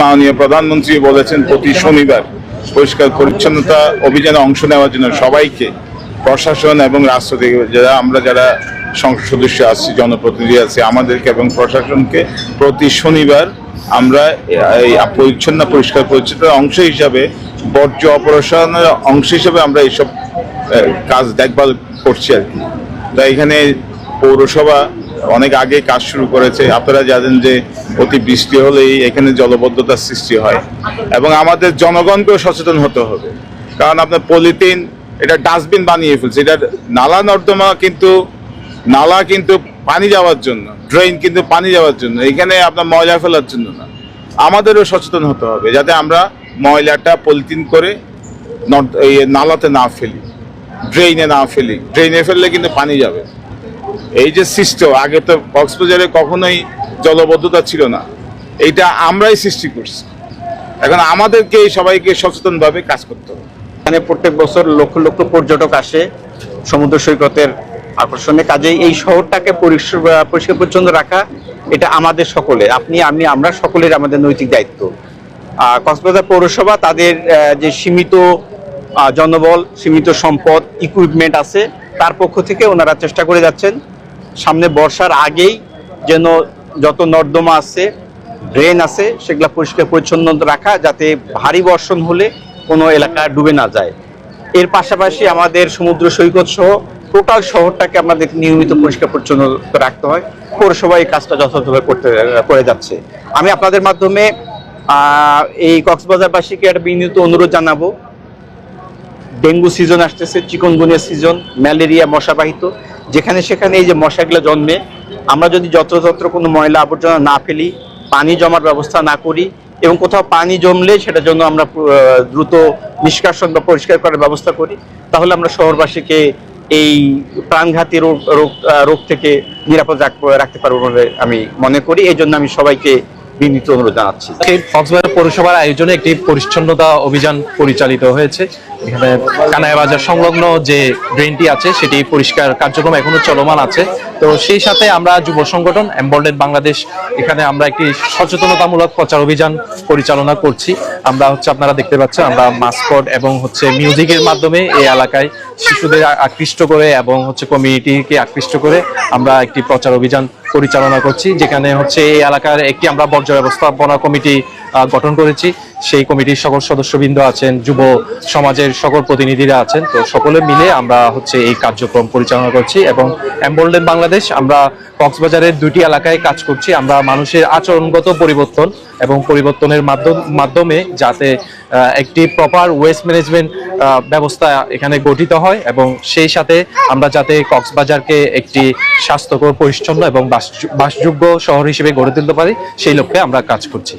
মাননীয় প্রধানমন্ত্রী বলেছেন প্রতি শনিবার পরিষ্কার পরিচ্ছন্নতা অভিযানে অংশ নেওয়ার জন্য সবাইকে, প্রশাসন এবং রাষ্ট্র থেকে যারা সংসদ সদস্য আছি, জনপ্রতিনিধি আছে, আমাদেরকে এবং প্রশাসনকে প্রতি শনিবার আমরা এই পরিষ্কার পরিচ্ছন্নতার অংশ হিসাবে, বর্জ্য অপসারণের অংশ হিসাবে আমরা এইসব কাজ দেখভাল করছি আর কি। তাই এখানে পৌরসভা অনেক আগে কাজ শুরু করেছে। আপনারা জানেন যে অতি বৃষ্টি হলেই এখানে জলবদ্ধতার সৃষ্টি হয় এবং আমাদের জনগণকেও সচেতন হতে হবে। কারণ আপনার পলিথিন, এটা ডাস্টবিন বানিয়ে ফেলছে। এটা নালা নর্দমা নালা কিন্তু পানি যাওয়ার জন্য, ড্রেন কিন্তু পানি যাওয়ার জন্য, এখানে আপনার ময়লা ফেলার জন্য না। আমাদেরও সচেতন হতে হবে যাতে আমরা ময়লাটা পলিথিন করে নালাতে না ফেলি, ড্রেনে না ফেলি। ড্রেনে ফেললে কিন্তু পানি যাবে। এই যে সৃষ্টি, আগে তো কক্সবাজারে কখনোই জলবদ্ধতা ছিল না, এইটা আমরাই সৃষ্টি করছি। এখন আমাদেরকে সবাইকে সচেতনভাবে কাজ করতে হবে। এখানে প্রত্যেক বছর লক্ষ লক্ষ পর্যটক আসে সমুদ্র সৈকতের আকর্ষণে। কাজেই এই শহরটাকে পরিষ্কার পরিচ্ছন্ন রাখা এটা আমাদের সকলে, আপনি আমি আমরা সকলের আমাদের নৈতিক দায়িত্ব। কক্সবাজার পৌরসভা তাদের যে সীমিত জনবল, সীমিত সম্পদ, ইকুইপমেন্ট আছে, তার পক্ষ থেকে ওনারা চেষ্টা করে যাচ্ছেন সামনে বর্ষার আগেই যেন যত নর্দমা আছে, ড্রেন আছে, সেগুলো পরিষ্কার পরিচ্ছন্ন রাখা, যাতে ভারী বর্ষণ হলে কোনো এলাকা ডুবে না যায়। এর পাশাপাশি আমাদের সমুদ্র সৈকত সহ টোটাল শহরটাকে আমাদের নিয়মিত পরিষ্কার পরিচ্ছন্ন রাখতে হয়। পৌরসভা এই কাজটা যথাযথভাবে করে যাচ্ছে। আমি আপনাদের মাধ্যমে এই কক্সবাজারবাসীকে একটা বিনীত অনুরোধ জানাবো, ডেঙ্গু সিজন আসতেছে, চিকনগুনিয়া সিজন, ম্যালেরিয়া মশাবাহিত, যেখানে সেখানে এই যে মশাগুলো জন্মে, আমরা যদি যত্রতত্র কোনো ময়লা আবর্জনা না ফেলি, পানি জমার ব্যবস্থা না করি এবং কোথাও পানি জমলে সেটার জন্য আমরা দ্রুত নিষ্কাশন বা পরিষ্কার করার ব্যবস্থা করি, তাহলে আমরা শহরবাসীকে এই প্রাণঘাতী রোগ থেকে নিরাপদ রাখতে পারবো বলে আমি মনে করি। এই জন্য আমি সবাইকে বিনীত অনুরোধ জানাচ্ছি। কক্সবাজার পৌরসভার আয়োজনে একটি পরিচ্ছন্নতা অভিযান পরিচালিত হয়েছে। এখানে কানায় বাজার সংলগ্ন যে ড্রেনটি আছে সেটি পরিষ্কার কার্যক্রম এখনো চলমান আছে। তো সেই সাথে আমরা যুব সংগঠন এমবোল্ডেড বাংলাদেশ, এখানে আমরা একটি সচেতনতামূলক প্রচার অভিযান পরিচালনা করছি। আমরা আপনারা দেখতে পাচ্ছেন, আমরা মাস্কট এবং মিউজিকের মাধ্যমে এই এলাকায় শিশুদের আকৃষ্ট করে এবং কমিউনিটিকে আকৃষ্ট করে আমরা একটি প্রচার অভিযান পরিচালনা করছি, যেখানে এই এলাকার একটি আমরা বর্জ্য ব্যবস্থাপনা কমিটি গঠন করেছি। সেই কমিটির সকল সদস্যবৃন্দ আছেন, যুব সমাজের সকল প্রতিনিধিরা আছেন। তো সকলে মিলে আমরা এই কার্যক্রম পরিচালনা করছি এবং এমবোল্ডেড বাংলাদেশ আমরা কক্সবাজারের 2টি এলাকায় কাজ করছি। আমরা মানুষের আচরণগত পরিবর্তন এবং পরিবর্তনের মাধ্যমে যাতে একটি প্রপার ওয়েস্ট ম্যানেজমেন্ট ব্যবস্থা এখানে গঠিত হয় এবং সেই সাথে আমরা যাতে কক্সবাজারকে একটি স্বাস্থ্যকর, পরিচ্ছন্ন এবং বাসযোগ্য শহর হিসেবে গড়ে তুলতে পারি, সেই লক্ষ্যে আমরা কাজ করছি।